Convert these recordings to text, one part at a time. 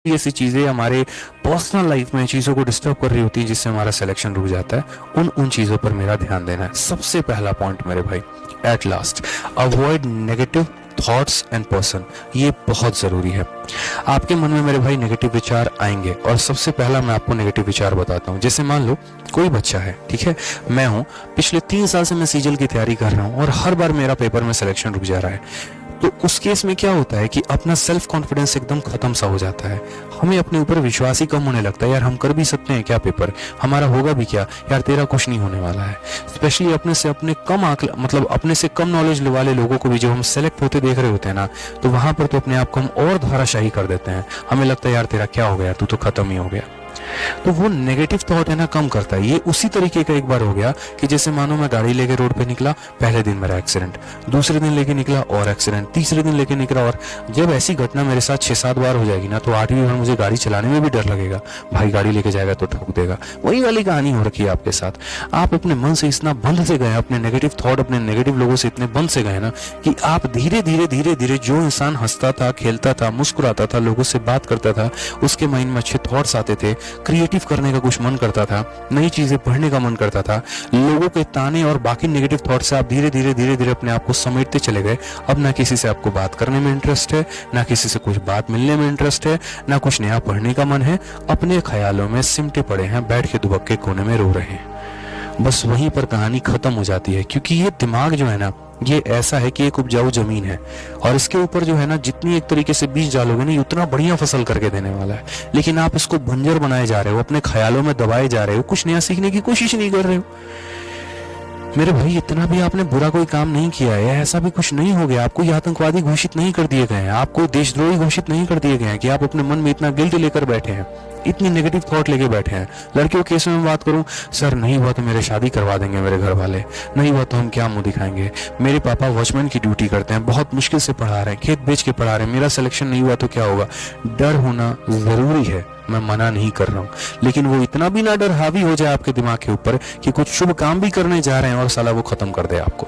ऐसी चीजें हमारे पर्सनल लाइफ में चीजों को डिस्टर्ब कर रही होती है जिससे हमारा सिलेक्शन रुक जाता है, उन उन चीजों पर मेरा ध्यान देना है। सबसे पहला पॉइंट मेरे भाई, at last avoid negative thoughts and person. ये बहुत जरूरी है। आपके मन में मेरे भाई नेगेटिव विचार आएंगे और सबसे पहला मैं आपको नेगेटिव विचार बताता हूँ। जैसे मान लो कोई बच्चा है, ठीक है, मैं हूँ, पिछले 3 साल से मैं सीजल की तैयारी कर रहा हूँ और हर बार मेरा पेपर में सिलेक्शन रुक जा रहा है। तो उस केस में क्या होता है कि अपना सेल्फ कॉन्फिडेंस एकदम खत्म सा हो जाता है। हमें अपने ऊपर विश्वास ही कम होने लगता है, यार हम कर भी सकते हैं क्या, पेपर हमारा होगा भी क्या, यार तेरा कुछ नहीं होने वाला है। स्पेशली अपने कम मतलब अपने से कम नॉलेज वाले लोगों को भी जब हम सेलेक्ट होते देख रहे होते हैं ना, तो वहां पर तो अपने आप को हम और धाराशाही कर देते हैं। हमें लगता है यार तेरा क्या हो गया, तू तो खत्म ही हो गया। तो वो नेगेटिव थॉट है ना, कम करता है। ये उसी तरीके का एक बार हो गया कि जैसे मानो मैं गाड़ी लेके रोड पे निकला, पहले दिन मेरा एक्सीडेंट, दूसरे दिन लेके निकला और एक्सीडेंट, तीसरे दिन लेके निकला। और जब ऐसी घटना मेरे साथ 6-7 बार हो जाएगी ना, तो 8वीं बार मुझे गाड़ी चलाने में भी डर लगेगा, भाई गाड़ी लेके जाएगा तो ठोक देगा। वही वाली कहानी हो रखी है आपके साथ। आप अपने मन से इतना बंद से गए, अपने नेगेटिव थॉट, अपने नेगेटिव लोगों से इतने बंद से गए ना, कि आप धीरे धीरे धीरे धीरे जो इंसान हंसता था, खेलता था, मुस्कुराता था, लोगों से बात करता था, उसके माइंड में अच्छे थॉट्स आते थे, क्रिएटिव करने का कुछ मन करता था, नई चीजें पढ़ने का मन करता था, लोगों के ताने और बाकी नेगेटिव थॉट से आप धीरे धीरे धीरे धीरे अपने आप को समेटते चले गए। अब ना किसी से आपको बात करने में इंटरेस्ट है, ना किसी से कुछ बात मिलने में इंटरेस्ट है, ना कुछ नया पढ़ने का मन है। अपने ख्यालों में सिमटे पड़े हैं, बैठ के दुबक के कोने में रो रहे हैं। बस वहीं पर कहानी खत्म हो जाती है, क्योंकि ये दिमाग जो है ना, ये ऐसा है कि एक उपजाऊ जमीन है और इसके ऊपर जो है ना, जितनी एक तरीके से बीज डालोगे ना, उतना बढ़िया फसल करके देने वाला है। लेकिन आप इसको बंजर बनाए जा रहे हो, अपने ख्यालों में दबाए जा रहे हो, कुछ नया सीखने की कोशिश नहीं कर रहे हो। मेरे भाई इतना भी आपने बुरा कोई काम नहीं किया है, ऐसा भी कुछ नहीं हो गया, आपको ये आतंकवादी घोषित नहीं कर दिए गए हैं, आपको देशद्रोही घोषित नहीं कर दिए गए हैं कि आप अपने मन में इतना गिल्ट लेकर बैठे हैं, इतनी नेगेटिव थॉट लेके बैठे हैं। लड़कियों के केस में मैं बात करूं, सर नहीं हुआ तो मेरे शादी करवा देंगे मेरे घर वाले, नहीं हुआ तो हम क्या मुंह दिखाएंगे, मेरे पापा वॉचमैन की ड्यूटी करते हैं, बहुत मुश्किल से पढ़ा रहे हैं, खेत बेच के पढ़ा रहे हैं, मेरा सिलेक्शन नहीं हुआ तो क्या होगा। डर होना जरूरी है, मैं मना नहीं कर रहा हूँ, लेकिन वो इतना भी ना डर हावी हो जाए आपके दिमाग के ऊपर कि कुछ शुभ काम भी करने जा रहे हैं और साला वो खत्म कर दे आपको।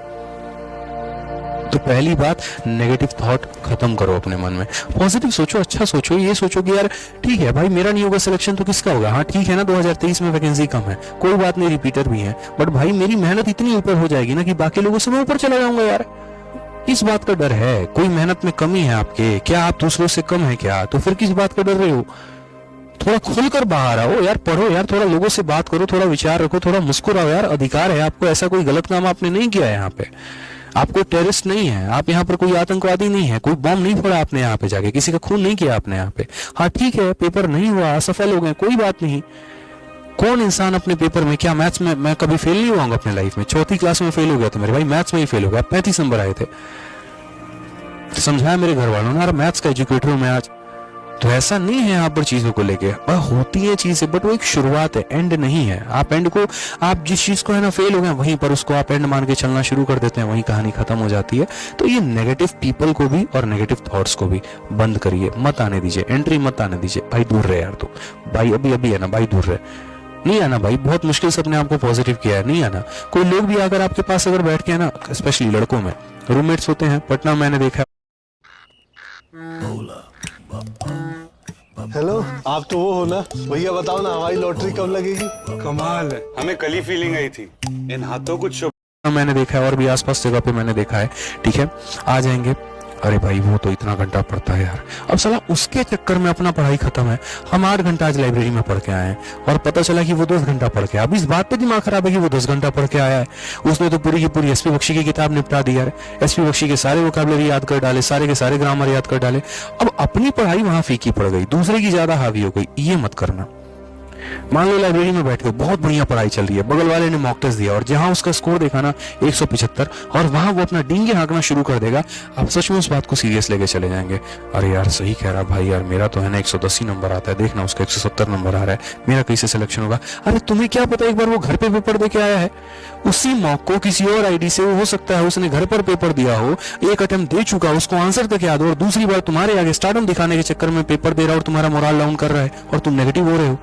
तो पहली बात, नेगेटिव थॉट खत्म करो अपने मन में, पॉजिटिव सोचो, अच्छा सोचो। ये सोचो कि यार ठीक है भाई, मेरा नहीं होगा सिलेक्शन तो किसका होगा। हाँ ठीक है ना, 2023 में वैकेंसी कम है, कोई बात नहीं, रिपीटर भी है, बट भाई मेरी मेहनत इतनी ऊपर हो जाएगी ना कि बाकी लोगों से मैं ऊपर चला जाऊंगा यार। इस बात का डर है। कोई मेहनत में कमी है आपके क्या, आप दूसरों से कम है क्या, तो फिर किस बात का डर रहे हो। थोड़ा खुलकर बाहर आओ यार, पढ़ो यार, थोड़ा लोगों से बात करो, थोड़ा विचार रखो, थोड़ा मुस्कुराओ यार। अधिकार है आपको, ऐसा कोई गलत काम आपने नहीं किया है यहाँ पे, आप कोई टेररिस्ट नहीं है, आप यहाँ पर कोई आतंकवादी नहीं है, कोई बम नहीं फोड़ा आपने यहाँ पे जाके, किसी का खून नहीं किया आपने यहाँ पे। हाँ ठीक है, पेपर नहीं हुआ, असफल हो गए, कोई बात नहीं। कौन इंसान अपने पेपर में, क्या मैथ्स में मैं कभी फेल नहीं हुआ अपने लाइफ में, 4th क्लास में फेल हो गया था मेरे भाई, मैथ्स में ही फेल हो गया, 35 नंबर आए थे। समझाया मेरे घर वालों ने, यार मैथ्स का एजुकेटर हूं मैं आज। तो ऐसा नहीं है यहाँ पर चीजों को लेके, होती है चीजें, बट वो एक शुरुआत है, एंड नहीं है। आप एंड को, आप जिस चीज को है ना फेल हो गए, वहीं पर उसको आप एंड मान के चलना शुरू कर देते हैं, वहीं कहानी खत्म हो जाती है। तो ये नेगेटिव पीपल को भी और नेगेटिव थॉट्स को भी बंद करिए, मत आने दीजिए, एंट्री मत आने दीजिए भाई, दूर रहे यार। तो भाई अभी अभी है ना भाई, दूर रहे, नहीं आना भाई, बहुत मुश्किल से अपने आप को पॉजिटिव किया है, नहीं आना। कोई लोग भी अगर आपके पास अगर बैठ के है ना, स्पेशली लड़कों में रूममेट्स होते हैं, पटना मैंने देखा। हेलो, आप तो वो हो ना भैया, बताओ ना हमारी लॉटरी कब लगेगी। कमाल है, हमें कल ही फीलिंग आई थी, इन हाथों कुछ मैंने देखा है और भी आसपास जगह पे मैंने देखा है, ठीक है, आ जाएंगे। अरे भाई वो तो इतना घंटा पढ़ता है यार, अब साला उसके चक्कर में अपना पढ़ाई खत्म है। हम 8 घंटा आज लाइब्रेरी में पढ़ के आए हैं और पता चला कि वो 10 घंटा पढ़ के, अब इस बात पे दिमाग खराब है कि वो 10 घंटा पढ़ के आया है। उसने तो पूरी की पूरी एसपी बख्शी की किताब निपटा दी यार, एसपी बख्शी के सारे वोकैबुलरी याद कर डाले, सारे के सारे ग्रामर याद कर डाले। अब अपनी पढ़ाई वहां फीकी पड़ गई, दूसरे की ज्यादा हावी हो गई। ये मत करना। मान लो लाइब्रेरी में बैठ के बहुत बढ़िया पढ़ाई चल रही है, बगल वाले ने मॉक टेस्ट दिया और जहां उसका स्कोर देखा ना 175, और वहां वो अपना डींगे हाँकना शुरू कर देगा, आप सच में उस बात को सीरियस लेके चले जाएंगे। अरे यार सही कह रहा भाई, यार मेरा तो है ना 110 ही नंबर आता है, देखना उसका 170 नंबर आ रहा है, मेरा कैसे सिलेक्शन होगा। अरे तुम्हें क्या पता, एक बार वो घर पे पेपर दे के आया है, उसी मॉक को किसी और आईडी से हो सकता है उसने घर पर पेपर दिया हो, एक अटेम्प्ट दे चुका, उसको आंसर तक याद हो, और दूसरी बार तुम्हारे आगे स्टार्टअप दिखाने के चक्कर में पेपर दे रहा है और तुम्हारा मोरल डाउन कर रहा है और तुम नेगेटिव हो रहे हो।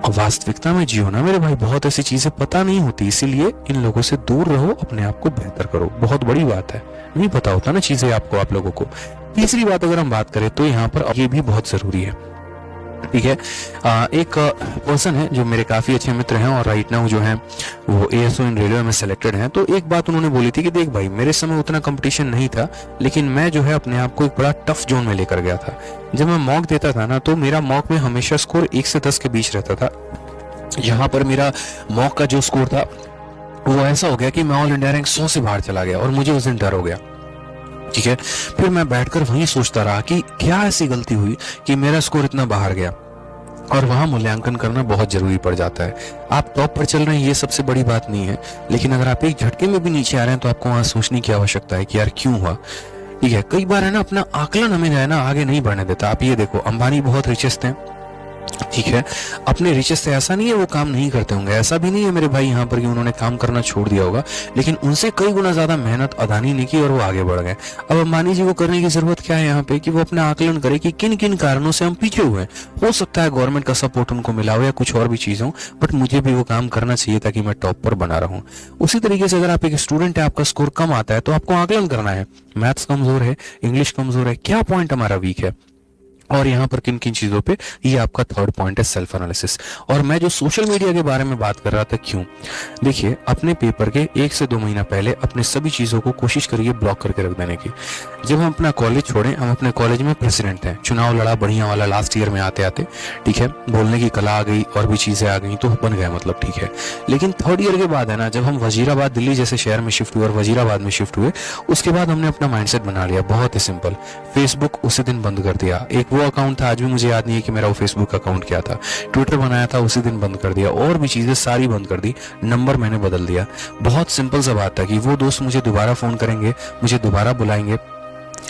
वास्तविकता में जियो ना मेरे भाई, बहुत ऐसी चीजें पता नहीं होती, इसीलिए इन लोगों से दूर रहो, अपने आप को बेहतर करो। बहुत बड़ी बात है, नहीं पता होता ना चीजें आपको, आप लोगों को। तीसरी बात अगर हम बात करें तो यहाँ पर ये भी बहुत जरूरी है, ठीक है। एक पर्सन है जो मेरे काफी अच्छे मित्र हैं और राइट नाउ जो है वो एएसओ इन रेलवे में सिलेक्टेड हैं। तो एक बात उन्होंने बोली थी कि देख भाई, मेरे समय उतना कंपटीशन नहीं था, लेकिन मैं जो है अपने आप को एक बड़ा टफ जोन में लेकर गया था। जब मैं मॉक देता था ना, तो मेरा मॉक में हमेशा स्कोर 1 से 10 के बीच रहता था। यहाँ पर मेरा मॉक का जो स्कोर था वो ऐसा हो गया कि मैं ऑल इंडिया रैंक 100 से बाहर चला गया और मुझे उस दिन डर हो गया, ठीक है। फिर मैं बैठकर वहीं सोचता रहा कि क्या ऐसी गलती हुई कि मेरा स्कोर इतना बाहर गया, और वहां मूल्यांकन करना बहुत जरूरी पड़ जाता है। आप टॉप पर चल रहे हैं ये सबसे बड़ी बात नहीं है, लेकिन अगर आप एक झटके में भी नीचे आ रहे हैं तो आपको वहां सोचने की आवश्यकता है कि यार क्यों हुआ, ठीक है। कई बार है ना, अपना आकलन हमें है ना आगे नहीं बढ़ने देता। आप ये देखो, अंबानी बहुत रिचेस्ट हैं, ठीक है। अपने रिचेस से ऐसा नहीं है वो काम नहीं करते होंगे, ऐसा भी नहीं है मेरे भाई यहाँ पर कि उन्होंने काम करना छोड़ दिया होगा, लेकिन उनसे कई गुना ज्यादा मेहनत अदानी ने की और वो आगे बढ़ गए। अब अंबानी जी को करने की जरूरत क्या है यहाँ पे कि वो अपना आकलन करे कि किन किन कारणों से हम पीछे हुए। हो सकता है गवर्नमेंट का सपोर्ट उनको मिला हो या कुछ और भी चीज हो, बट मुझे भी वो काम करना चाहिए ताकि मैं टॉप पर बना रहूं। उसी तरीके से अगर आप एक स्टूडेंट है, आपका स्कोर कम आता है, तो आपको आकलन करना है, मैथ्स कमजोर है, इंग्लिश कमजोर है, क्या पॉइंट हमारा वीक है और यहाँ पर किन किन चीजों पे। ये आपका थर्ड पॉइंट है, सेल्फ एनालिसिस। और मैं जो सोशल मीडिया के बारे में बात कर रहा था, क्यों, देखिए अपने पेपर के 1 से 2 महीना पहले अपने सभी चीजों को कोशिश करिए ब्लॉक करके रख देने की। जब हम अपना कॉलेज छोड़ें, हम अपने कॉलेज में प्रेसिडेंट हैं, चुनाव लड़ा बढ़िया वाला लास्ट ईयर में आते आते, ठीक है, बोलने की कला आ गई और भी चीजें आ गई तो बन गए, मतलब ठीक है। लेकिन थर्ड ईयर के बाद है ना, जब हम वजीराबाद दिल्ली जैसे शहर में शिफ्ट हुए और वजीराबाद में शिफ्ट हुए, उसके बाद हमने अपना माइंडसेट बना लिया, बहुत ही सिंपल। फेसबुक उसी दिन बंद कर दिया। एक वो अकाउंट था, आज भी मुझे याद नहीं है कि मेरा वो फेसबुक अकाउंट क्या था। ट्विटर बनाया था, उसी दिन बंद कर दिया, और भी चीजें सारी बंद कर दी। नंबर मैंने बदल दिया। बहुत सिंपल सा बात था कि वो दोस्त मुझे दोबारा फोन करेंगे, मुझे दोबारा बुलाएंगे,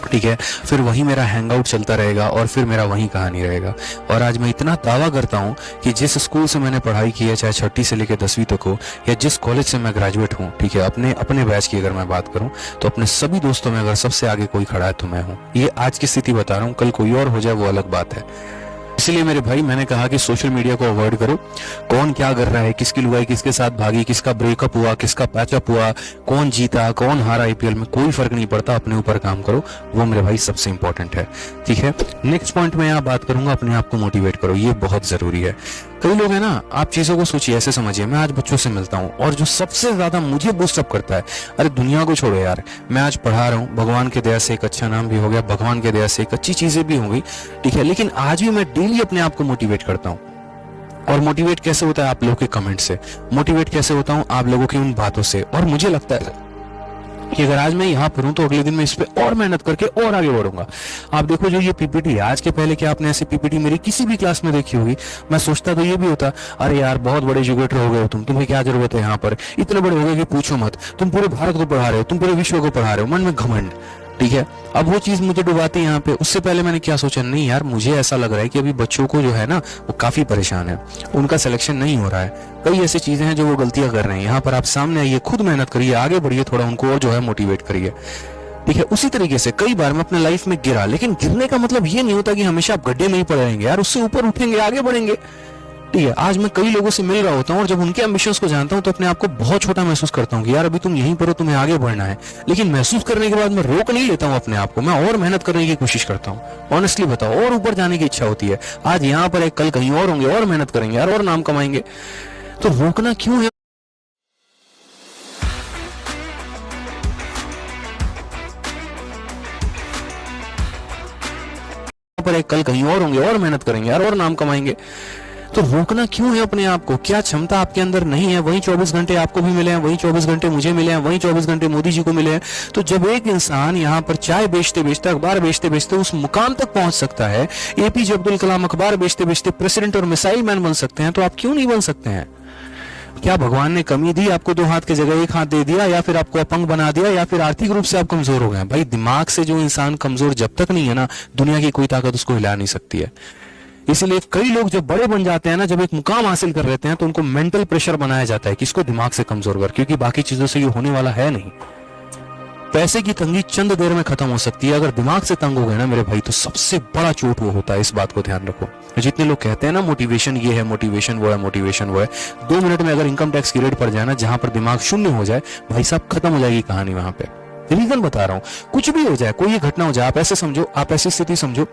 ठीक है, फिर वही मेरा हैंग आउट चलता रहेगा और फिर मेरा वही कहानी रहेगा। और आज मैं इतना दावा करता हूं कि जिस स्कूल से मैंने पढ़ाई की है, चाहे 6ठी से लेकर 10वीं तक हो, या जिस कॉलेज से मैं ग्रेजुएट हूं, ठीक है, अपने बैच की अगर मैं बात करूं, तो अपने सभी दोस्तों में अगर सबसे आगे कोई खड़ा है तो मैं हूं। ये आज की स्थिति बता रहा हूं, कल कोई और हो जाए वो अलग बात है। इसलिए मेरे भाई, मैंने कहा कि सोशल मीडिया को अवॉइड करो। कौन क्या कर रहा है, किसकी लुगाई किसके साथ भागी, किसका ब्रेकअप हुआ, किसका पैचअप हुआ, कौन जीता कौन हारा आईपीएल में, कोई फर्क नहीं पड़ता। अपने ऊपर काम करो, वो मेरे भाई सबसे इंपॉर्टेंट है, ठीक है। नेक्स्ट पॉइंट में यहाँ बात करूंगा, अपने आप को मोटिवेट करो, ये बहुत जरूरी है। कई लोग है ना, आप चीजों को सोचिए, ऐसे समझिए, मैं आज बच्चों से मिलता हूँ और जो सबसे ज्यादा मुझे बूस्टअप करता है, अरे दुनिया को छोड़ो यार, मैं आज पढ़ा रहा हूँ, भगवान के दया से एक अच्छा नाम भी हो गया, भगवान के दया से एक अच्छी चीजें भी हो गई, ठीक है, लेकिन आज भी मैं डेली अपने आप को मोटिवेट करता हूँ। और मोटिवेट कैसे होता है? आप लोगों के कमेंट से। मोटिवेट कैसे होता हूँ? आप लोगों की उन बातों से। और मुझे लगता है कि अगर आज मैं यहाँ पर हूं तो अगले दिन मैं इस पे और मेहनत करके और आगे बढ़ूंगा। आप देखो, जो ये पीपीटी आज के पहले क्या आपने ऐसी पीपीटी मेरी किसी भी क्लास में देखी होगी? मैं सोचता तो ये भी होता, अरे यार बहुत बड़े एजुकेटर हो गए हो तुम, तुम्हें क्या जरूरत है यहाँ पर, इतने बड़े हो गए कि पूछो मत, तुम पूरे भारत को पढ़ा रहे हो, तुम पूरे विश्व को पढ़ा रहे हो, मन में घमंड, ठीक है। अब वो चीज मुझे डुबाती है यहाँ पे। उससे पहले मैंने क्या सोचा, नहीं यार, मुझे ऐसा लग रहा है कि अभी बच्चों को जो है ना वो काफी परेशान है, उनका सिलेक्शन नहीं हो रहा है, कई ऐसी चीजें हैं जो वो गलतियां कर रहे हैं। यहाँ पर आप सामने आइए, खुद मेहनत करिए, आगे बढ़िए थोड़ा, उनको और जो है मोटिवेट करिए, ठीक है। उसी तरीके से कई बार मैं अपने लाइफ में गिरा, लेकिन गिरने का मतलब ये नहीं होता कि हमेशा आप गड्ढे में ही पड़े रहेंगे यार, उससे ऊपर उठेंगे, आगे बढ़ेंगे, ठीक है। आज मैं कई लोगों से मिल रहा होता हूँ और जब उनके एम्बिशंस को जानता हूँ तो अपने आप को बहुत छोटा महसूस करता हूँ कि यार अभी तुम यहीं पर हो, तुम्हें आगे बढ़ना है। लेकिन महसूस करने के बाद मैं रोक नहीं लेता हूँ अपने आप को, मैं और मेहनत करने की कोशिश करता हूँ। ऑनेस्टली बताओ, और ऊपर जाने की इच्छा होती है। आज यहाँ पर है, कल कहीं और होंगे, और मेहनत करेंगे यार, और नाम कमाएंगे, तो रोकना क्यों है? पर एक कल कहीं और होंगे, और मेहनत करेंगे यार, और नाम कमाएंगे, तो रोकना क्यों है अपने आप को? क्या क्षमता आपके अंदर नहीं है? वही 24 घंटे आपको भी मिले हैं, वही 24 घंटे मुझे मिले हैं, वही 24 घंटे मोदी जी को मिले हैं। तो जब एक इंसान यहाँ पर चाय बेचते बेचते, अखबार बेचते बेचते उस मुकाम तक पहुंच सकता है, एपीजे अब्दुल कलाम अखबार बेचते बेचते प्रेसिडेंट और मिसाइल मैन बन सकते हैं, तो आप क्यों नहीं बन सकते हैं? क्या भगवान ने कमी दी? आपको 2 हाथ की जगह 1 हाथ दे दिया, या फिर आपको अपंग बना दिया, या फिर आर्थिक रूप से आप कमजोर हो गए? भाई दिमाग से जो इंसान कमजोर जब तक नहीं है ना, दुनिया की कोई ताकत उसको हिला नहीं सकती है। इसलिए कई लोग जब बड़े बन जाते हैं ना, जब एक मुकाम हासिल कर लेते हैं, तो उनको मेंटल प्रेशर बनाया जाता है कि इसको दिमाग से कमजोर कर, क्योंकि बाकी चीजों से ये होने वाला है नहीं। पैसे की तंगी चंद देर में खत्म हो सकती है, अगर दिमाग से तंग हो गए ना मेरे भाई, तो सबसे बड़ा चोट वो होता है। इस बात को ध्यान रखो। जितने लोग कहते हैं ना मोटिवेशन ये है, मोटिवेशन वो है, मोटिवेशन वो है, 2 मिनट में अगर इनकम टैक्स की रेट पर जाए ना, जहां पर दिमाग शून्य हो जाए, भाई साहब खत्म हो जाएगी कहानी वहां पे। रीजन बता रहा हूं, कुछ भी हो जाए, कोई ये घटना हो जाए, आप ऐसे समझो, आप ऐसी स्थिति समझो,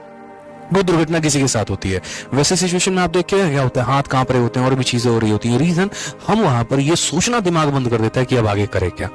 वो दुर्घटना किसी के साथ होती है, वैसे सिचुएशन में आप देखिए क्या होता है, हाथ कांप रहे होते हैं और भी चीजें हो रही होती है। रीजन, हम वहां पर ये सोचना दिमाग बंद कर देता है कि अब आगे करे क्या।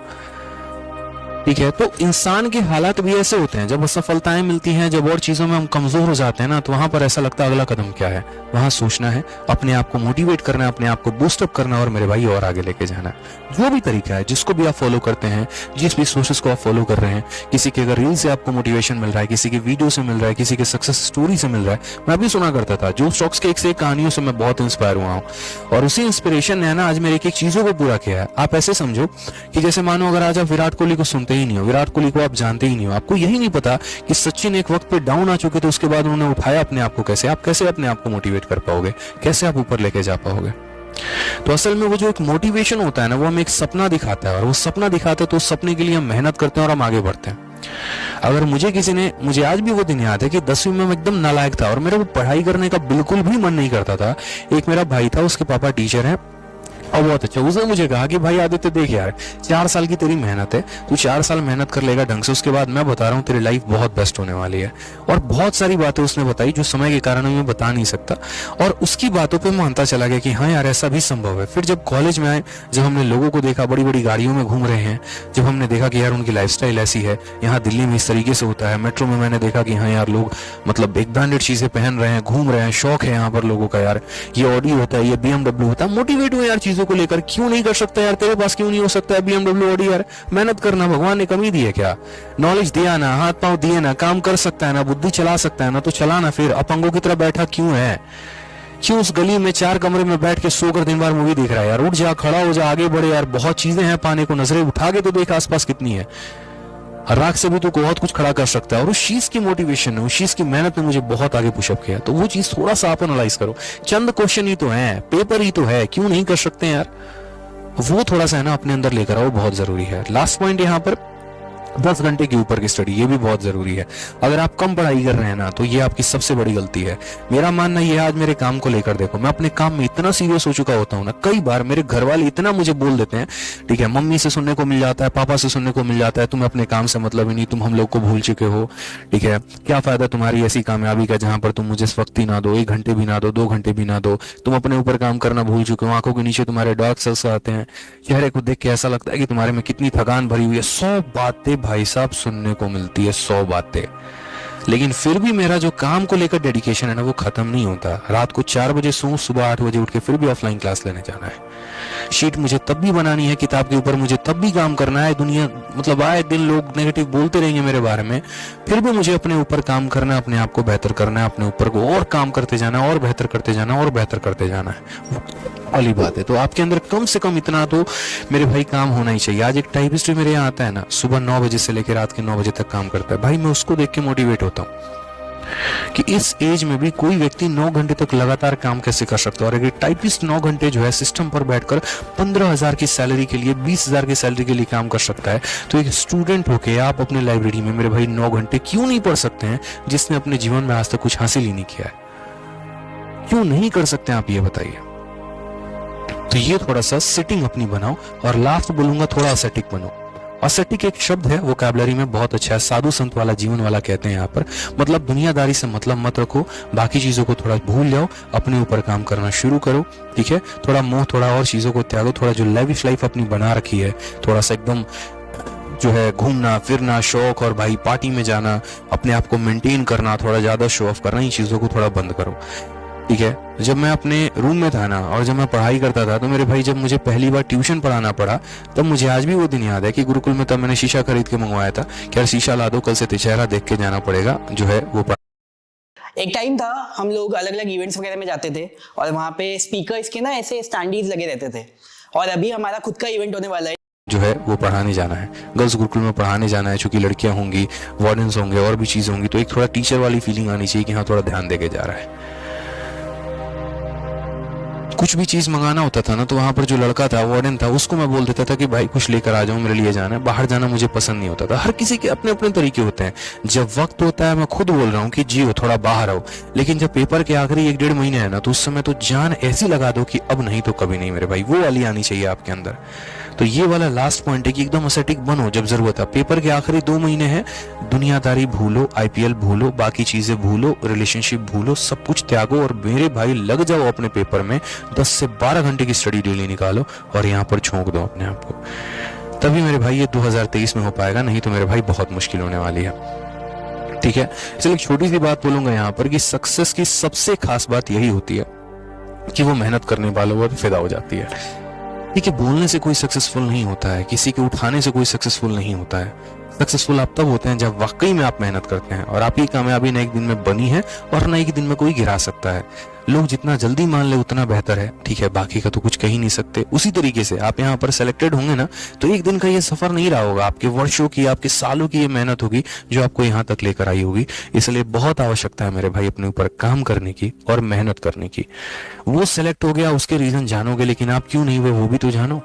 ठीक है, तो इंसान के हालात भी ऐसे होते हैं, जब असफलताएं मिलती हैं, जब और चीजों में हम कमजोर हो जाते हैं ना, तो वहां पर ऐसा लगता है अगला कदम क्या है। वहां सोचना है, अपने आप को मोटिवेट करना है, अपने आप को बूस्टअप करना है और मेरे भाई और आगे लेके जाना है। जो भी तरीका है, जिसको भी आप फॉलो करते हैं, जिस भी सोर्सेस को आप फॉलो कर रहे हैं, किसी के अगर रील से आपको मोटिवेशन मिल रहा है, किसी की वीडियो से मिल रहा है, किसी के सक्सेस स्टोरी से मिल रहा है। मैं भी सुना करता था जो स्टॉक्स के एक से एक कहानियों से मैं बहुत इंस्पायर हुआ हूँ, और उसी इंस्पिरेशन ने ना आज मेरे एक एक चीजों को पूरा किया है। आप ऐसे समझो कि जैसे मानो अगर आज आप विराट कोहली को सुनते ही नहीं हो, विराट कोहली को आप जानते ही नहीं हो, आपको यही नहीं पता कि सचिन एक वक्त पे डाउन आ चुके थे, उसके बाद उन्होंने उठाया अपने आप को, कैसे आप कैसे अपने आप को मोटिवेट कर पाओगे, कैसे आप ऊपर लेके जा पाओगे। तो असल में वो जो एक मोटिवेशन होता है ना, वो हमें एक सपना दिखाता है, और वो सपना दिखाता है तो उस सपने के लिए हम मेहनत करते हैं और हम आगे बढ़ते हैं। अगर मुझे किसी ने, मुझे आज भी वो दिन याद है कि 10वीं में मैं एकदम नालायक था और मेरे को पढ़ाई करने का बिल्कुल भी मन नहीं करता था। एक मेरा भाई था, उसके पापा टीचर हैं और बहुत अच्छा, उसने मुझे कहा कि भाई आदित्य देख यार, 4 साल की तेरी मेहनत है, तू 4 साल मेहनत कर लेगा ढंग से, उसके बाद मैं बता रहा हूँ तेरी लाइफ बहुत बेस्ट होने वाली है। और बहुत सारी बातें उसने बताई जो समय के कारण मैं बता नहीं सकता, और उसकी बातों पे मानता चला गया कि हाँ यार ऐसा भी संभव है। फिर जब कॉलेज में आए, जब हमने लोगों को देखा बड़ी बड़ी गाड़ियों में घूम रहे हैं, जब हमने देखा कि यार उनकी लाइफस्टाइल ऐसी है, यहाँ दिल्ली में इस तरीके से होता है, मेट्रो में मैंने देखा कि हाँ यार लोग मतलब एक ब्रांडेड चीजें पहन रहे हैं, घूम रहे हैं, शौक है यहाँ पर लोगों का, यार ये ऑडी होता है, ये BMW होता है, मोटिवेट हुए यार चीजों को लेकर। क्यों नहीं कर सकता यार, तेरे पास क्यों नहीं हो सकता है BMW ऑडी यार। मेहनत करना भगवान ने कमी दी है क्या, नॉलेज दिया ना, हाथ पांव दिए ना, काम कर सकता है ना, बुद्धि चला सकता है ना, तो चलाना। फिर अपंगों की तरह बैठा क्यों है, क्यों उस गली में 4 कमरे में बैठ के सोकर दिन भर मूवी देख रहा है यार। उठ जा, खड़ा हो जा, आगे बढ़े यार, बहुत चीजें हैं पाने को, नजरें उठा के तो देख आसपास कितनी है। राख से भी तो बहुत कुछ खड़ा कर सकता है, और उस चीज की मोटिवेशन ने, उस चीज की मेहनत ने मुझे बहुत आगे पुशअप किया। तो वो चीज थोड़ा सा आप एनालाइज करो, चंद क्वेश्चन ही तो है, पेपर ही तो है, क्यों नहीं कर सकते यार। वो थोड़ा सा है ना अपने अंदर लेकर आओ, बहुत जरूरी है। लास्ट पॉइंट यहाँ पर 10 घंटे के ऊपर की स्टडी, ये भी बहुत जरूरी है। अगर आप कम पढ़ाई कर रहे हैं ना, तो ये आपकी सबसे बड़ी गलती है। मेरा मानना ये है, आज मेरे काम को लेकर देखो, मैं अपने काम में इतना सीरियस हो चुका होता हूँ ना, कई बार मेरे घर वाले इतना मुझे बोल देते हैं, ठीक है, मम्मी से सुनने को मिल जाता है, पापा से सुनने को मिल जाता है, तुम अपने काम से मतलब ही नहीं, तुम हम लोग को भूल चुके हो, ठीक है, क्या फायदा तुम्हारी ऐसी कामयाबी का जहां पर तुम मुझे वक्त ही ना दो, 1 घंटे भी ना दो, 2 घंटे भी ना दो, तुम अपने ऊपर काम करना भूल चुके हो, आंखों के नीचे तुम्हारे डार्क सर्कल्स आते हैं, चेहरे को देख के ऐसा लगता है कि तुम्हारे में कितनी थकान भरी हुई है। 100 बातें भाई साहब सुनने को मिलती है, 100 बातें, लेकिन फिर भी मेरा जो काम को लेकर डेडिकेशन है ना, वो खत्म नहीं होता। रात को 4 बजे सोऊं, सुबह 8 बजे उठ के फिर भी ऑफलाइन क्लास लेने जाना है। शीट मुझे तब भी बनानी है, किताब के ऊपर मुझे तब भी काम करना है। दुनिया मतलब आए दिन लोग नेगेटिव बोलते रहेंगे मेरे बारे में, फिर भी मुझे अपने ऊपर काम करना है, अपने आप को बेहतर करना है, अपने ऊपर को और काम करते जाना है, और बेहतर करते जाना है, और बेहतर करते जाना है, वाली बात है। तो आपके अंदर कम से कम इतना तो मेरे भाई काम होना ही चाहिए। आज एक टाइपिस्ट मेरे यहाँ आता है ना, सुबह 9 बजे से लेकर रात के 9 बजे तक काम करता है, भाई मैं उसको देख के मोटिवेट होता हूँ कि इस एज में भी कोई व्यक्ति 9 घंटे तक लगातार काम कैसे कर सकता है। और अगर टाइपिस्ट 9 घंटे जो है सिस्टम पर बैठकर 15,000 की सैलरी के लिए, 20,000 की सैलरी के लिए काम कर सकता है, तो एक स्टूडेंट होके आप अपने लाइब्रेरी में मेरे भाई 9 घंटे क्यों नहीं पढ़ सकते हैं, जिसने अपने जीवन में आज तक कुछ हासिल ही नहीं किया है। क्यों नहीं कर सकते आप, ये बताइए। तो ये थोड़ा सा सिटिंग अपनी बनाओ, और लास्ट बोलूंगा थोड़ा असेटिक बनो। असेटिक एक शब्द है, वोकैबुलरी में बहुत अच्छा है, साधु संत वाला जीवन वाला कहते हैं यहाँ पर। मतलब दुनियादारी से मतलब मत रखो, बाकी चीजों को थोड़ा भूल जाओ, अपने ऊपर काम करना शुरू करो, ठीक है। थोड़ा मोह, थोड़ा और चीजों को त्यागो, थोड़ा जो लेविश लाइफ अपनी बना रखी है, थोड़ा सा एकदम जो है घूमना फिरना, शौक और भाई पार्टी में जाना, अपने आप को मेंटेन करना, थोड़ा ज्यादा शो ऑफ करना, इन चीजों को थोड़ा बंद करो, ठीक है। जब मैं अपने रूम में था ना, और जब मैं पढ़ाई करता था, तो मेरे भाई जब मुझे पहली बार ट्यूशन पढ़ाना पड़ा, तब मुझे आज भी वो दिन याद है कि गुरुकुल में तब मैंने शीशा खरीद के मंगवाया था कि यार शीशा ला दो, कल से चेहरा देख के जाना पड़ेगा, जो है वो एक टाइम था हम लोग अलग अलग इवेंट्स वगैरह में जाते थे, और वहाँ पे स्पीकर्स के ना ऐसे स्टैंडीज लगे रहते थे, और अभी हमारा खुद का इवेंट होने वाला है, जो है वो पढ़ाने जाना है, गर्ल्स गुरुकुल में पढ़ाने जाना है। चूंकि लड़कियां होंगी, वार्डन्स होंगे, और भी चीजें होंगी, तो एक थोड़ा टीचर वाली फीलिंग आनी चाहिए कि हाँ थोड़ा ध्यान देके जा रहा है। कुछ भी चीज मंगाना होता था ना, तो वहां पर जो लड़का था, वार्डन था, उसको मैं बोल देता था कि भाई कुछ लेकर आ जाओ, मेरे लिए जाना है, बाहर जाना मुझे पसंद नहीं होता था। हर किसी के अपने अपने तरीके होते हैं। जब वक्त होता है, मैं खुद बोल रहा हूँ कि जियो, थोड़ा बाहर आओ, लेकिन जब पेपर के आखिरी 1-1.5 महीने है ना, तो उस समय तो जान ऐसी लगा दो कि अब नहीं तो कभी नहीं मेरे भाई, वो वाली आनी चाहिए आपके अंदर। तो ये वाला लास्ट पॉइंट है कि एकदम असेटिक बनो जब जरूरत है। पेपर के आखिरी 2 महीने हैं, दुनियादारी भूलो, आईपीएल भूलो, बाकी चीजें भूलो, रिलेशनशिप भूलो, सब कुछ त्यागो और मेरे भाई लग जाओ अपने पेपर में। 10 से 12 घंटे की स्टडी डेली निकालो और यहाँ पर झोंक दो अपने आप को। तभी मेरे भाई ये 2023 में हो पाएगा, नहीं तो मेरे भाई बहुत मुश्किल होने वाली है। ठीक है, चलिए एक छोटी सी बात बोलूंगा यहाँ पर कि सक्सेस की सबसे खास बात यही होती है कि वो मेहनत करने वालों पर फिदा हो जाती है। ठीक है, बोलने से कोई सक्सेसफुल नहीं होता है, किसी के उठाने से कोई सक्सेसफुल नहीं होता है। सक्सेसफुल आप तब होते हैं जब वाकई में आप मेहनत करते हैं, और आपकी कामयाबी न एक दिन में बनी है और न एक दिन में कोई गिरा सकता है। लोग जितना जल्दी मान ले उतना बेहतर है। ठीक है, बाकी का तो कुछ कह ही नहीं सकते। उसी तरीके से आप यहाँ पर सेलेक्टेड होंगे ना, तो एक दिन का ये सफर नहीं रहा होगा, आपके वर्षों की, आपके सालों की ये मेहनत होगी जो आपको यहाँ तक लेकर आई होगी। इसलिए बहुत आवश्यकता है मेरे भाई अपने ऊपर काम करने की और मेहनत करने की। वो सेलेक्ट हो गया, उसके रीजन जानोगे, लेकिन आप क्यों नहीं हुए वो भी तो जानो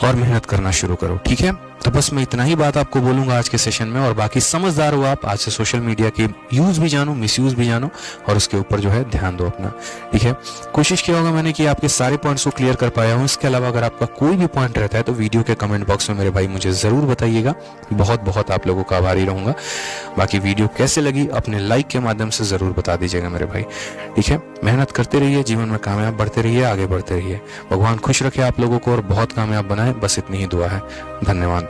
और मेहनत करना शुरू करो। ठीक है, तो बस मैं इतना ही बात आपको बोलूंगा आज के सेशन में, और बाकी समझदार हो आप। आज से सोशल मीडिया के यूज भी जानो, मिसयूज भी जानो, और उसके ऊपर जो है ध्यान दो अपना। ठीक है, कोशिश किया होगा मैंने कि आपके सारे पॉइंट्स को क्लियर कर पाया हूँ। इसके अलावा अगर आपका कोई भी पॉइंट रहता है तो वीडियो के कमेंट बॉक्स में मेरे भाई मुझे जरूर बताइएगा। बहुत बहुत आप लोगों का आभारी रहूंगा। बाकी वीडियो कैसे लगी अपने लाइक के माध्यम से जरूर बता दीजिएगा मेरे भाई। ठीक है, मेहनत करते रहिए, जीवन में कामयाब बढ़ते रहिए, आगे बढ़ते रहिए। भगवान खुश रखे आप लोगों को और बहुत कामयाब बनाए, बस इतनी ही दुआ है। धन्यवाद।